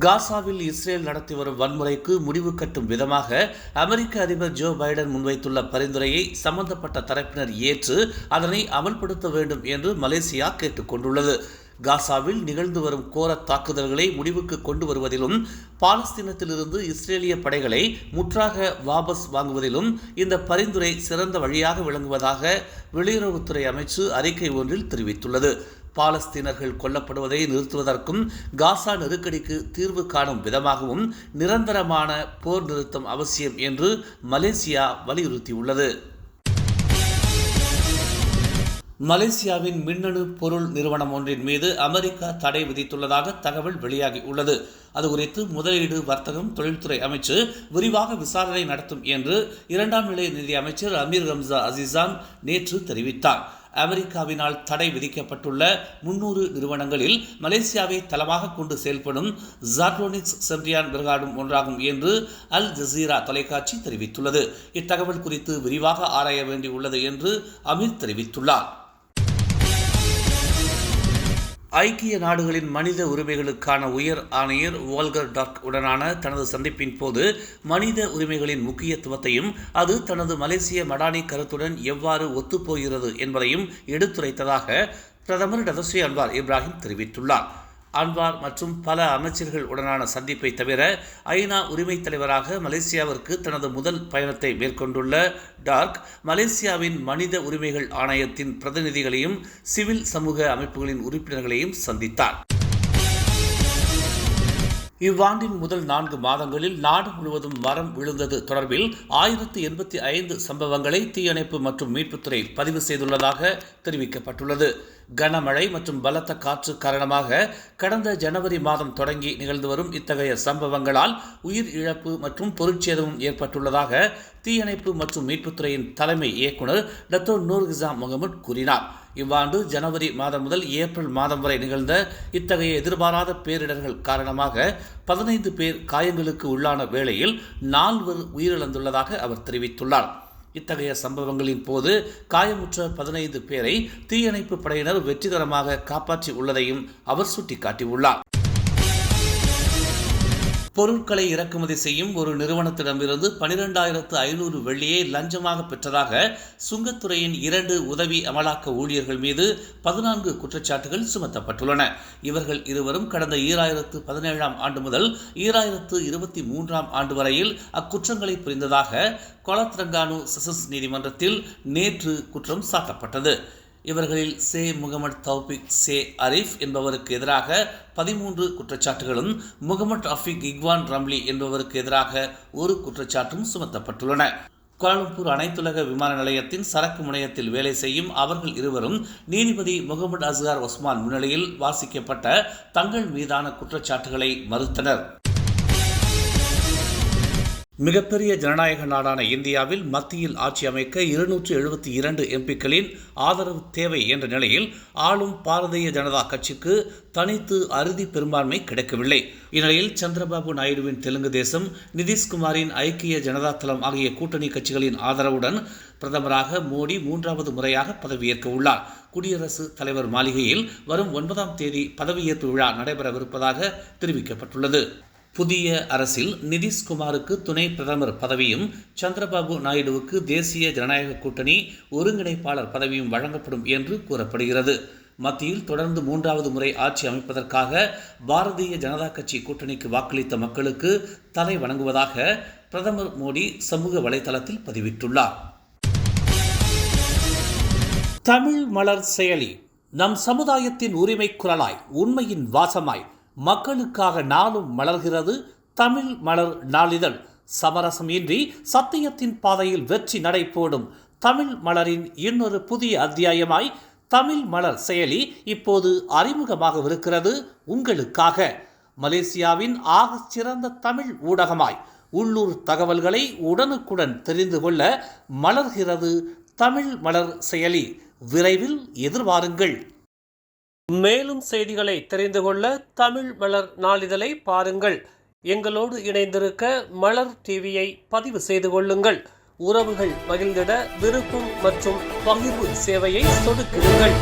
காசாவில் இஸ்ரேல் நடத்தி வரும் வன்முறைக்கு முடிவு கட்டும் விதமாக அமெரிக்க அதிபர் ஜோ பைடன் முன்வைத்துள்ள பரிந்துரையை சம்பந்தப்பட்ட தரப்பினர் ஏற்று அதனை அமல்படுத்த வேண்டும் என்று மலேசியா கேட்டுக் கொண்டுள்ளது. காசாவில் நிகழ்ந்து வரும் கோர தாக்குதல்களை முடிவுக்கு கொண்டு வருவதிலும் பாலஸ்தீனத்திலிருந்து இஸ்ரேலிய படைகளை முற்றாக வாபஸ் வாங்குவதிலும் இந்த பரிந்துரை சிறந்த வழியாக விளங்குவதாக வெளியுறவுத்துறை அமைச்சு அறிக்கை ஒன்றில் தெரிவித்துள்ளது. பாலஸ்தீனர்கள் கொல்லப்படுவதை நிறுத்துவதற்கும் காசா நெருக்கடிக்கு தீர்வு காணும் விதமாகவும் நிரந்தரமான போர் நிறுத்தம் அவசியம் என்று மலேசியா வலியுறுத்தியுள்ளது. மலேசியாவின் மின்னணு பொருள் நிறுவனம் ஒன்றின் மீது அமெரிக்கா தடை விதித்துள்ளதாக தகவல் வெளியாகியுள்ளது. அது குறித்து முதலீடு, வர்த்தகம், தொழில்துறை அமைச்சு விரிவாக விசாரணை நடத்தும் என்று இரண்டாம் நிலை நிதி அமைச்சர் அமீர் ஹம்சா அசிசான் நேற்று தெரிவித்தார். அமெரிக்காவினால் தடை விதிக்கப்பட்டுள்ள 300 நிறுவனங்களில் மலேசியாவை தளமாக கொண்டு செயல்படும் ஜாட்ரோனிக்ஸ் சென்ட்ரியான் பிறகாடும் ஒன்றாகும் என்று அல் ஜசீரா தொலைக்காட்சி தெரிவித்துள்ளது. இத்தகவல் குறித்து விரிவாக ஆராய வேண்டியுள்ளது என்று அமீர் தெரிவித்துள்ளார். ஐக்கிய நாடுகளின் மனித உரிமைகளுக்கான உயர் ஆணையர் வோல்கர் டர்க் உடனான தனது சந்திப்பின் போது மனித உரிமைகளின் முக்கியத்துவத்தையும் அது தனது மலேசிய மடானி கருத்துடன் எவ்வாறு ஒத்துப்போகிறது என்பதையும் எடுத்துரைத்ததாக பிரதமர் டதஸ்ரீ அன்வார் இப்ராஹிம் தெரிவித்துள்ளார். அன்வார் மற்றும் பல அமைச்சர்கள் உடனான சந்திப்பை தவிர ஐநா உரிமைத் தலைவராக மலேசியாவிற்கு தனது முதல் பயணத்தை மேற்கொண்டுள்ள டார்க் மலேசியாவின் மனித உரிமைகள் ஆணையத்தின் பிரதிநிதிகளையும் சிவில் சமூக அமைப்புகளின் உறுப்பினர்களையும் சந்தித்தார். இவ்வாண்டின் முதல் 4 மாதங்களில் நாடு முழுவதும் மரம் விழுந்தது தொடர்பில் 1085 சம்பவங்களை தீயணைப்பு மற்றும் மீட்புத்துறை பதிவு செய்துள்ளதாக தெரிவிக்கப்பட்டுள்ளது. கனமழை மற்றும் பலத்த காற்று காரணமாக கடந்த ஜனவரி மாதம் தொடங்கி நிகழ்ந்து வரும் இத்தகைய சம்பவங்களால் உயிர் இழப்பு மற்றும் பொருட்சேதமும் ஏற்பட்டுள்ளதாக தீயணைப்பு மற்றும் மீட்புத்துறையின் தலைமை இயக்குநர் டத்தோ நூர்கிசா முகமது கூறினார். இவ்வாண்டு ஜனவரி மாதம் முதல் ஏப்ரல் மாதம் வரை நிகழ்ந்த இத்தகைய எதிர்பாராத பேரிடர்கள் காரணமாக 15 பேர் காயங்களுக்கு உள்ளான வேளையில் 4 உயிரிழந்துள்ளதாக அவர் தெரிவித்துள்ளார். இத்தகைய சம்பவங்களின் போது காயமுற்ற 15 பேரை தீயணைப்பு படையினர் வெற்றிகரமாக காப்பாற்றி உள்ளதையும் அவர் சுட்டிக்காட்டியுள்ளார். பொருட்களை இறக்குமதி செய்யும் ஒரு நிறுவனத்திடமிருந்து 12,500 வெள்ளியை லஞ்சமாக பெற்றதாக சுங்கத்துறையின் 2 உதவி அமலாக்க ஊழியர்கள் மீது 14 குற்றச்சாட்டுகள் சுமத்தப்பட்டுள்ளன. இவர்கள் இருவரும் கடந்த 2017ஆம் ஆண்டு முதல் 2023ஆம் ஆண்டு வரையில் அக்குற்றங்களை புரிந்ததாக கொலத்ரங்கானு செஷன்ஸ் நீதிமன்றத்தில் நேற்று குற்றம் சாட்டப்பட்டது. இவர்களில் சே முகமது தௌபிக் சே அரீஃப் என்பவருக்கு எதிராக 13 குற்றச்சாட்டுகளும் முகமது அஃபிக் இக்வான் ரம்லி என்பவருக்கு எதிராக 1 குற்றச்சாட்டும் சுமத்தப்பட்டுள்ளன. கோலாலம்பூர் அனைத்துலக விமான நிலையத்தின் சரக்கு முனையத்தில் வேலை செய்யும் அவர்கள் இருவரும் நீதிபதி முகமது அஸ்கார் ஒஸ்மான் முன்னிலையில் வாசிக்கப்பட்ட தங்கள் மீதான குற்றச்சாட்டுகளை மறுத்தனர். மிகப்பெரிய ஜனநாயக நாடான இந்தியாவில் மத்தியில் ஆட்சி அமைக்க 272 எம்பிக்களின் ஆதரவு தேவை என்ற நிலையில் ஆளும் பாரதிய ஜனதா கட்சிக்கு தனித்து அறுதி பெரும்பான்மை கிடைக்கவில்லை. இந்நிலையில் சந்திரபாபு நாயுடுவின் தெலுங்கு தேசம், நிதிஷ்குமாரின் ஐக்கிய ஜனதா தளம் ஆகிய கூட்டணி கட்சிகளின் ஆதரவுடன் பிரதமராக மோடி 3வது முறையாக பதவியேற்க உள்ளார். குடியரசுத் தலைவர் மாளிகையில் வரும் 9ஆம் தேதி பதவியேற்பு விழா நடைபெறவிருப்பதாக தெரிவிக்கப்பட்டுள்ளது. புதிய அரசில் நிதிஷ்குமாருக்கு துணை பிரதமர் பதவியும் சந்திரபாபு நாயுடுவுக்கு தேசிய ஜனநாயக கூட்டணி ஒருங்கிணைப்பாளர் பதவியும் வழங்கப்படும் என்று கூறப்படுகிறது. மத்தியில் தொடர்ந்து 3வது முறை ஆட்சி அமைப்பதற்காக பாரதிய ஜனதா கட்சி கூட்டணிக்கு வாக்களித்த மக்களுக்கு தலை வணங்குவதாக பிரதமர் மோடி சமூக வலைதளத்தில் பதிவிட்டுள்ளார். தமிழ் மலர் செயலி நம் சமுதாயத்தின் உரிமை குரலாய், உண்மையின் வாசமாய் மக்களுக்காக நாளும் மலர்கிறது தமிழ் மலர் நாளிதழ். சமரசம் இன்றி சத்தியத்தின் பாதையில் வெற்றி நடை போடும் தமிழ் மலரின் இன்னொரு புதிய அத்தியாயமாய் தமிழ் மலர் செயலி இப்போது அறிமுகமாகவிருக்கிறது உங்களுக்காக. மலேசியாவின் ஆகச் சிறந்த தமிழ் ஊடகமாய் உள்ளூர் தகவல்களை உடனுக்குடன் தெரிந்து கொள்ள மலர்கிறது தமிழ் மலர் செயலி. விரைவில் எதிர்பாருங்கள். மேலும் செய்திகளை தெரிந்து கொள்ள தமிழ் மலர் நாளிதழை பாருங்கள். எங்களோடு இணைந்திருக்க மலர் டிவியை பதிவு செய்து கொள்ளுங்கள். உறவுகள் மகிழ்ந்திட விருப்பம் மற்றும் பகிர்வு சேவையை சொடுக்கிடுங்கள்.